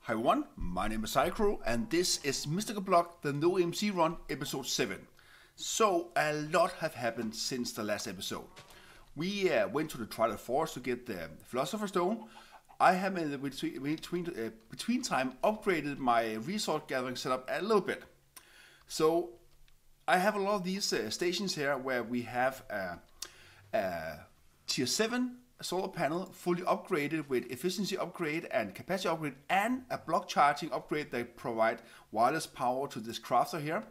Hi everyone, my name is PsyCrow and this is Mystical Block, the No EMC run, episode 7. So a lot have happened since the last episode. We went to the Twilight Forest to get the Philosopher's Stone. I have in the between time upgraded my resource gathering setup a little bit. So I have a lot of these stations here where we have a tier 7 solar panel fully upgraded with efficiency upgrade and capacity upgrade and a block charging upgrade that provide wireless power to this crafter here.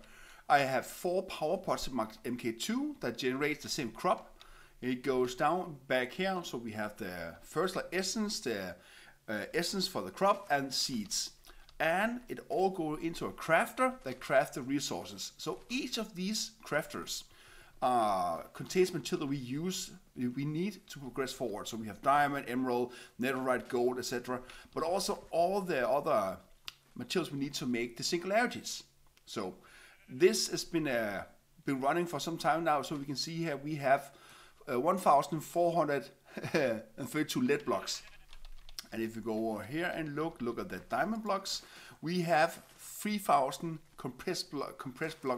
I have 4 power pods MK2 that generates the same crop. It goes down back here, so we have the first essence, the essence for the crop and seeds. And it all goes into a crafter that crafts the resources. So each of these crafters contains material we need to progress forward. So we have diamond, emerald, netherite, gold, etc. But also all the other materials we need to make the singularities. So this has been running for some time now. So we can see here we have 1,432 lead blocks. And if we go over here and look at the diamond blocks, we have 3,000 compressed block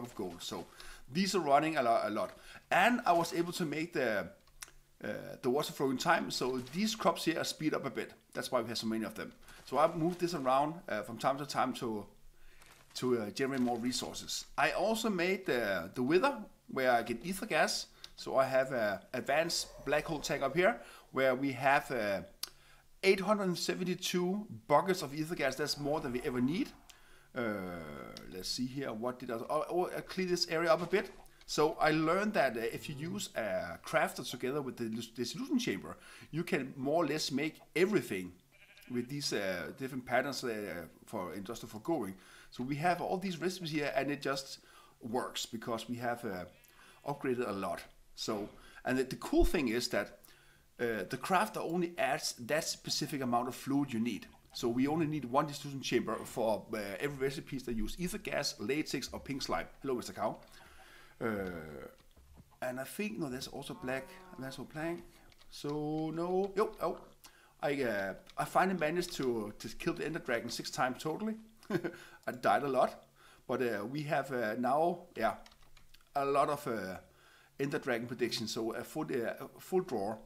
of gold. So these are running a lot. And I was able to make the water flow in time, so these crops here are speed up a bit. That's why we have so many of them. So I've moved this around from time to time to generate more resources. I also made the wither where I get ether gas. So I have an advanced black hole tank up here where we have 872 buckets of ether gas. That's more than we ever need. Let's see here, what did I clean this area up a bit. So I learned that if you use a crafter together with the dissolution chamber, you can more or less make everything with these different patterns for industrial foregoing. So we have all these recipes here and it just works because we have upgraded a lot. So, and the cool thing is that the crafter only adds that specific amount of fluid you need. So we only need one dissolution chamber for every recipe that use ether gas, latex or pink slime. Hello Mr. Cow. And I think, no, there's also black, that's all plank. So no, I finally managed to kill the Ender Dragon 6 times totally. I died a lot, but we have now, a lot of Ender Dragon predictions, so a full drawer.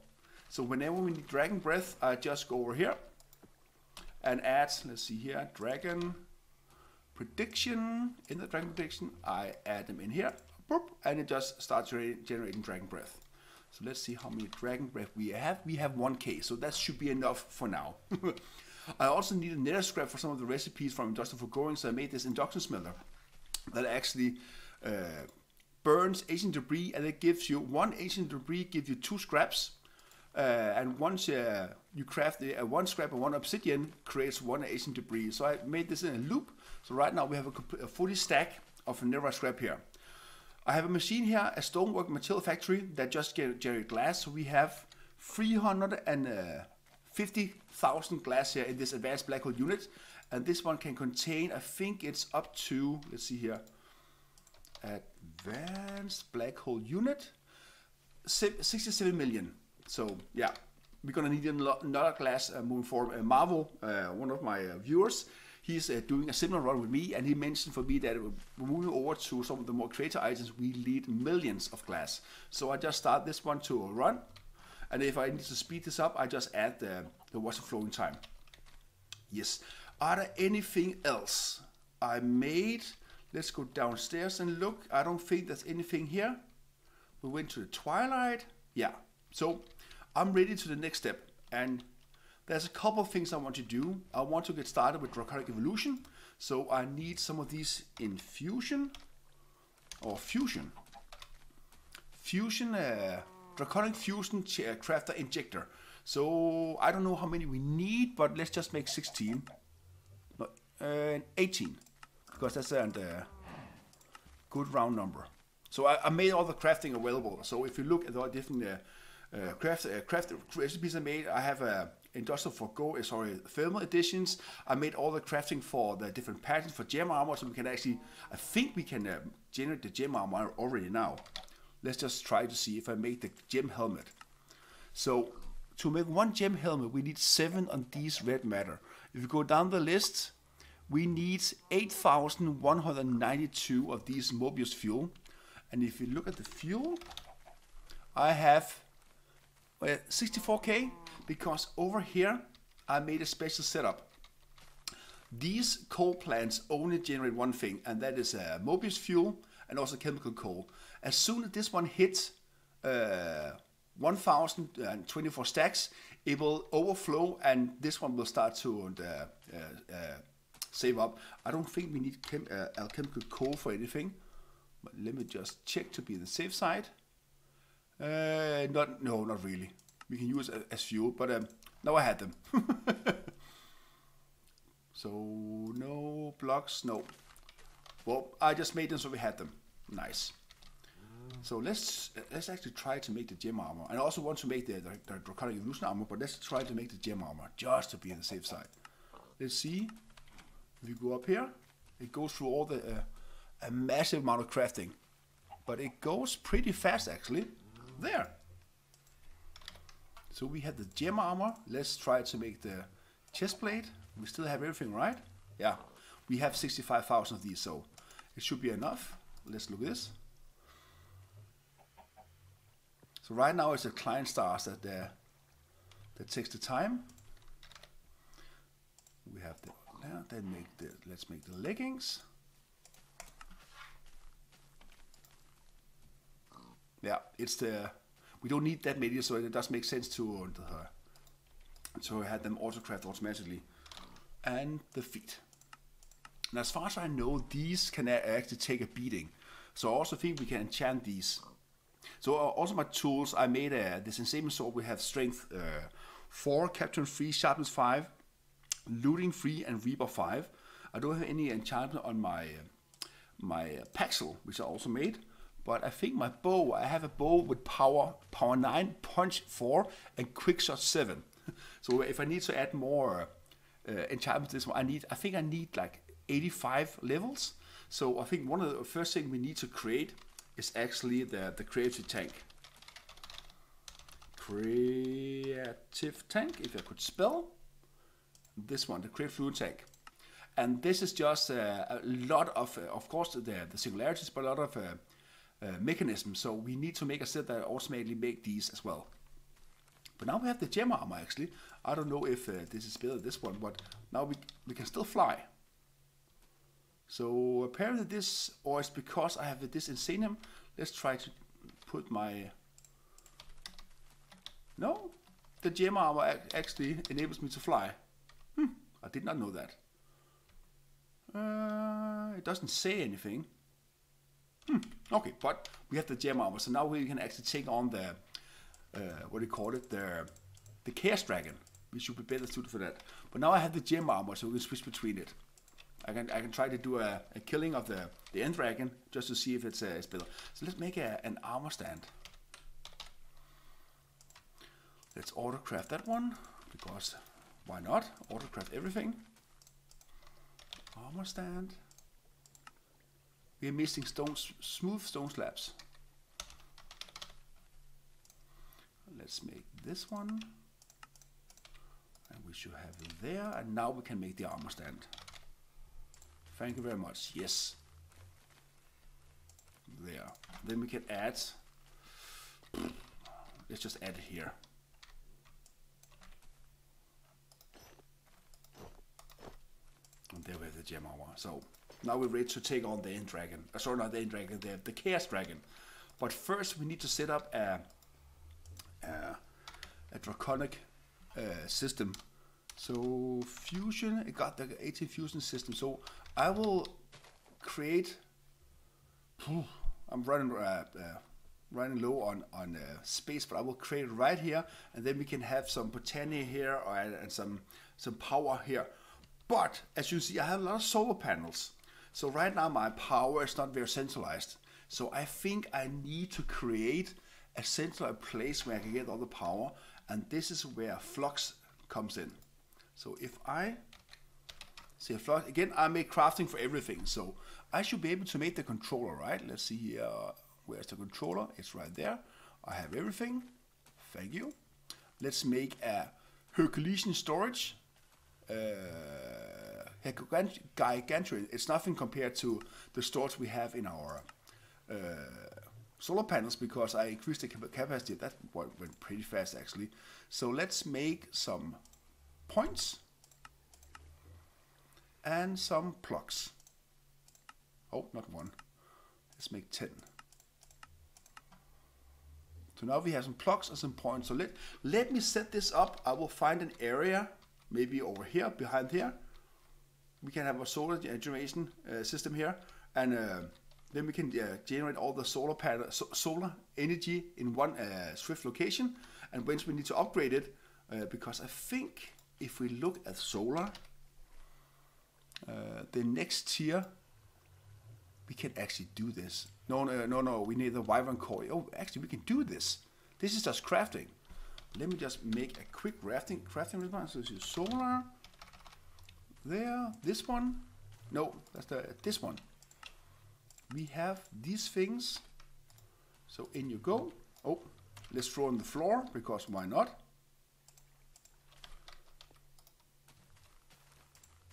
So whenever we need Dragon Breath, I just go over here and add, let's see here, Dragon Prediction, Ender Dragon Prediction, I add them in here. And it just starts generating Dragon Breath. So let's see how many Dragon Breath we have. We have 1k, so that should be enough for now. I also need a nether scrap for some of the recipes from Industrial Foregoing, so I made this induction smelter that actually burns ancient debris, and it gives you 1 ancient debris, gives you 2 scraps. And once you craft one scrap and 1 obsidian, creates 1 ancient debris. So I made this in a loop. So right now we have a fully stack of netherite scrap here. I have a machine here, a stonework material factory that just generates glass. So we have 350,000 glass here in this advanced black hole unit. And this one can contain, I think it's up to, let's see here, advanced black hole unit, 67 million. So yeah, we're gonna need another glass moving forward. Marvel, one of my viewers, he's doing a similar run with me, and he mentioned for me that moving over to some of the more creator items, we need millions of glass. So I just start this one to run, and if I need to speed this up, I just add the water flowing time. Yes. Are there anything else I made? Let's go downstairs and look. I don't think there's anything here. We went to the Twilight. Yeah. So I'm ready to the next step, and there's a couple of things I want to do. I want to get started with Draconic Evolution, so I need some of these infusion or fusion. Draconic Fusion Crafter Injector. So I don't know how many we need, but let's just make 16. No, 18, because that's a good round number. So I made all the crafting available. So if you look at all different craft recipes I made, I have Industrial Foregoing, thermal editions. I made all the crafting for the different patterns for gem armor, so we can actually, I think we can generate the gem armor already now. Let's just try to see if I make the gem helmet. So to make one gem helmet, we need 7 on these red matter. If you go down the list, we need 8,192 of these Mobius fuel. And if you look at the fuel, I have 64k, because over here I made a special setup. These coal plants only generate one thing, and that is Mobius fuel and also chemical coal. As soon as this one hits 1,024 stacks, it will overflow, and this one will start to save up. I don't think we need alchemical coal for anything, but let me just check to be on the safe side. Not really. We can use it as fuel, but now I had them. So no blocks, no. Well, I just made them so we had them. Nice. So let's actually try to make the gem armor. I also want to make the Draconic illusion armor, but let's try to make the gem armor just to be on the safe side. Let's see. If you go up here, it goes through all the a massive amount of crafting, but it goes pretty fast actually. There. So we have the gem armor. Let's try to make the chest plate. We still have everything, right? Yeah. We have 65,000 of these, so it should be enough. Let's look at this. So right now it's the client stars that takes the time. We have the let's make the leggings. Yeah, it's we don't need that many, so it does make sense to have them autocraft automatically. And the feet. And as far as I know, these can actually take a beating. So I also think we can enchant these. So also my tools, I made this enchantment sword. We have strength 4, capturing 3, sharpness 5, looting 3, and reaper 5. I don't have any enchantment on my Paxel, which I also made. But I think my bow, I have a bow with power 9, punch 4, and quick shot 7. So if I need to add more enchantments to this one, I think I need like 85 levels. So I think one of the first thing we need to create is actually the creative tank. Creative tank, if I could spell. This one, the creative fluid tank. And this is just a lot of course, the singularities, but a lot of mechanisms. So we need to make a set that automatically make these as well. But now we have the gem armor actually. I don't know if this is better than this one, but now we can still fly. So apparently this, or it's because I have this insanium. Let's try to put my... No, the gem armor actually enables me to fly. I did not know that. It doesn't say anything. Okay, but we have the gem armor, so now we can actually take on the what do you call it? The Chaos Dragon. We should be better suited for that. But now I have the gem armor, so we can switch between it. I can try to do a killing of the End Dragon just to see if it's better. So let's make an armor stand. Let's autocraft that one, because why not? Autocraft everything. Armor stand. We are missing smooth stone slabs. Let's make this one. And we should have it there. And now we can make the armor stand. Thank you very much. Yes. There. Then we can add. Let's just add it here. And there we have the gem armor. So now we're ready to take on the End Dragon. Sorry, not the End Dragon, the Chaos Dragon. But first we need to set up a Draconic system. So fusion, it got the 18 fusion system. So I will create. I'm running low on space, but I will create it right here, and then we can have some botany here and some power here. But as you see, I have a lot of solar panels. So right now my power is not very centralized. So I think I need to create a centralized place where I can get all the power, and this is where flux comes in. So if I say flux, again, I make crafting for everything, so I should be able to make the controller, right? Let's see here, where's the controller? It's right there. I have everything. Thank you. Let's make a Herculean storage. gigantic. It's nothing compared to the storage we have in our solar panels, because I increased the capacity. That went pretty fast actually. So let's make some points and some plugs. Oh, not one. Let's make 10. So now we have some plugs and some points. So let me set this up. I will find an area, maybe over here, behind here. We can have a solar generation system here, and then we can generate all the solar energy in one Swift location. And once we need to upgrade it, because I think if we look at solar, the next tier, we can actually do this. No, we need the Wyvern core. Oh, actually, we can do this. This is just crafting. Let me just make a quick crafting response. So this is solar. There, this one. No, that's this one. We have these things. So in you go. Oh, let's throw on the floor, because why not?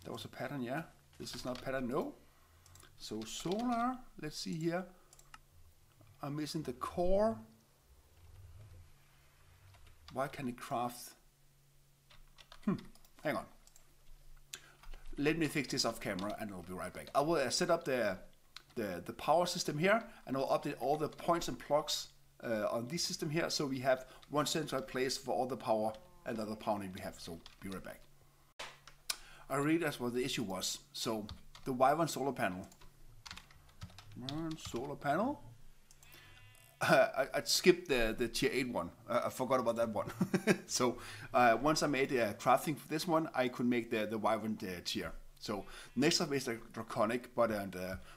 That was a pattern, yeah. This is not pattern, no. So solar, let's see here. I'm missing the core. Why can't it craft? Hang on. Let me fix this off camera and I'll be right back. I will set up the power system here, and I'll update all the points and plugs on this system here, so we have one central place for all the power and other power need we have. So be right back. I realized what the issue was. So the Wyvern solar panel. I skipped the tier 8 one. I forgot about that one. So once I made crafting for this one, I could make the Wyvern tier. So next up is the Draconic, but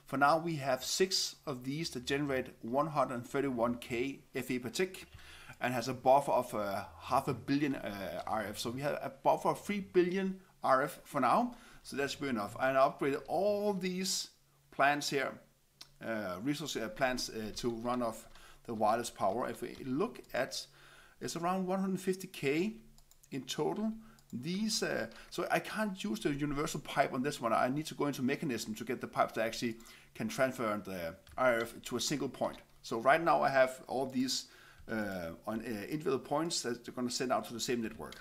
for now we have 6 of these that generate 131k FE per tick, and has a buffer of 500 million RF. So we have a buffer of 3 billion RF for now. So that's good enough. And I upgraded all these plants here, resource plants, to run off the wireless power. If we look at, it's around 150k in total. These, so I can't use the universal pipe on this one. I need to go into mechanism to get the pipes that actually can transfer the RF to a single point. So right now I have all these on individual points that they're going to send out to the same network.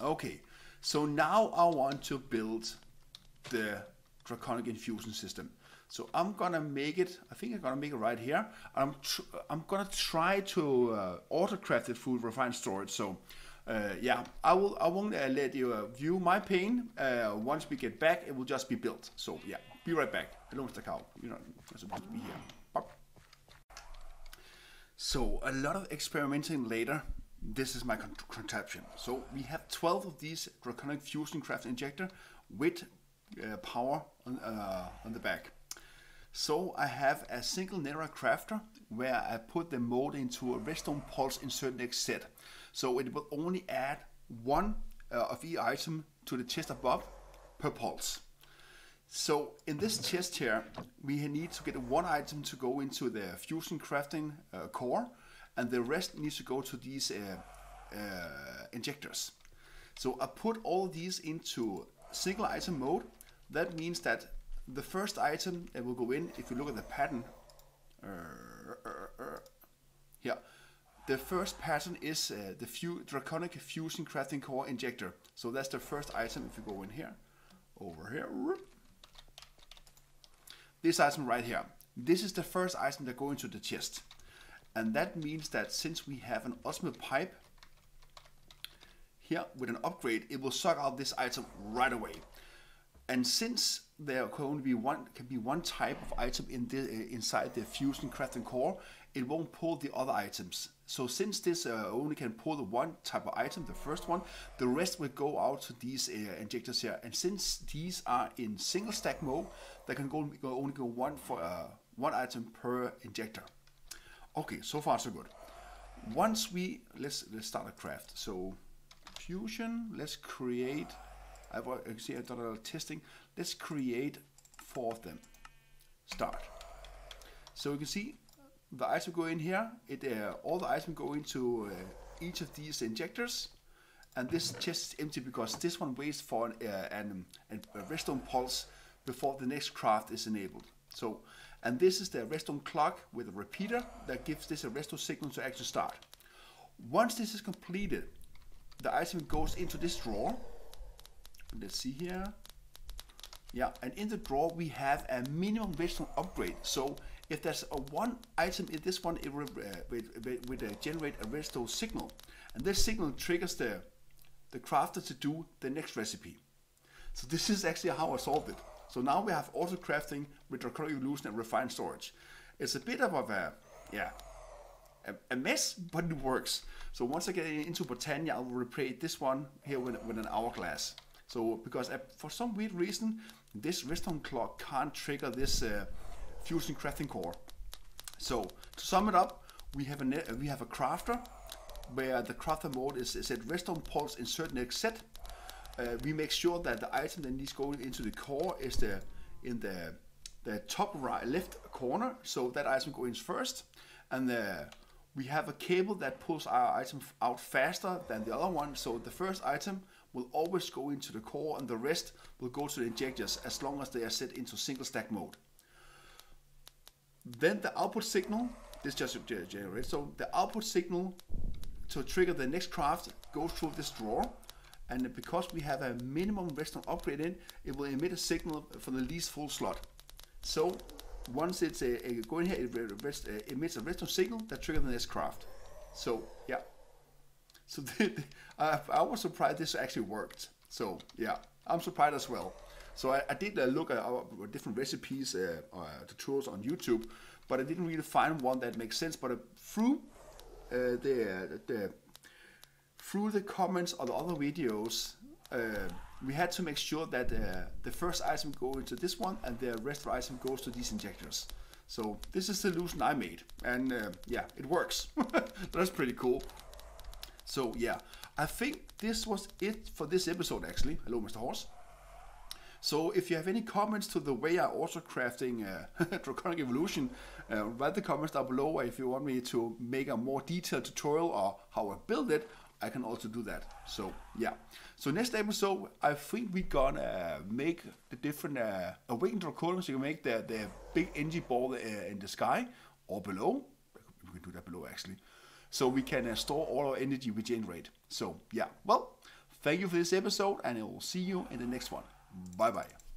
Okay, so now I want to build the Draconic infusion system. So I'm gonna make it, I think I'm gonna make it right here. I'm gonna try to autocraft it through refined storage. So yeah, I won't let you view my pane. Once we get back, it will just be built. So yeah, be right back. Hello, Mr. Cow. You're not supposed to be here. Bop. So a lot of experimenting later. This is my contraption. So we have 12 of these Draconic fusion craft injector with power on the back. So I have a single network crafter where I put the mode into a redstone pulse insert next set. So it will only add one of each item to the chest above per pulse. So in this chest here, we need to get one item to go into the fusion crafting core, and the rest needs to go to these injectors. So I put all these into single item mode. That means that the first item that will go in, if you look at the pattern, here, the first pattern is the Draconic Fusion Crafting Core Injector. So that's the first item. If you go in here, over here, this item right here, this is the first item that go into the chest. And that means that since we have an ultimate pipe here with an upgrade, it will suck out this item right away. And since there can only be one type of item inside the fusion crafting core, it won't pull the other items. So since this only can pull the one type of item, the first one, the rest will go out to these injectors here. And since these are in single stack mode, they can only go one item per injector. Okay, so far so good. Once we let's start a craft. So fusion, let's create. I've done a little testing. Let's create 4 of them. Start. So you can see the item go in here. All the items go into each of these injectors, and this chest is empty because this one waits for a redstone pulse before the next craft is enabled. So, and this is the redstone clock with a repeater that gives this a redstone signal to actually start. Once this is completed, the item goes into this drawer. Let's see here. Yeah, and in the drawer we have a minimum redstone upgrade. So if there's one item in this one, it will generate a redstone signal, and this signal triggers the crafter to do the next recipe. So this is actually how I solved it. So now we have Autocrafting with Draconic Evolution and Refined Storage. It's a bit of a mess, but it works. So once I get into Botania, I will replay this one here with an hourglass. So because for some weird reason, this redstone clock can't trigger this fusion crafting core. So to sum it up, we have a crafter where the crafter mode is set redstone pulse insert next set. We make sure that the item that needs going into the core is in the top right left corner, so that item goes first. And we have a cable that pulls our item out faster than the other one, so the first item will always go into the core and the rest will go to the injectors as long as they are set into single stack mode. Then the output signal, this just generates, so the output signal to trigger the next craft goes through this drawer, and because we have a minimum redstone upgrade in, it will emit a signal for the least full slot. So once it's going here, it emits a redstone signal that triggers the next craft. So yeah, so I was surprised this actually worked. So yeah, I'm surprised as well. So I did look at our different recipes, tutorials on YouTube, but I didn't really find one that makes sense. But through the comments on the other videos, we had to make sure that the first item goes into this one and the rest of the item goes to these injectors. So this is the solution I made, and yeah, it works. That's pretty cool. So yeah, I think this was it for this episode actually. Hello, Mr. Horse. So if you have any comments to the way I also crafting Draconic Evolution, write the comments down below. If you want me to make a more detailed tutorial or how I build it, I can also do that. So yeah. So next episode, I think we're gonna make the different awakened Draconic, so you can make the big energy ball in the sky or below. We can do that below actually. So we can store all our energy we generate. So yeah. Well, thank you for this episode, and I will see you in the next one. Bye bye.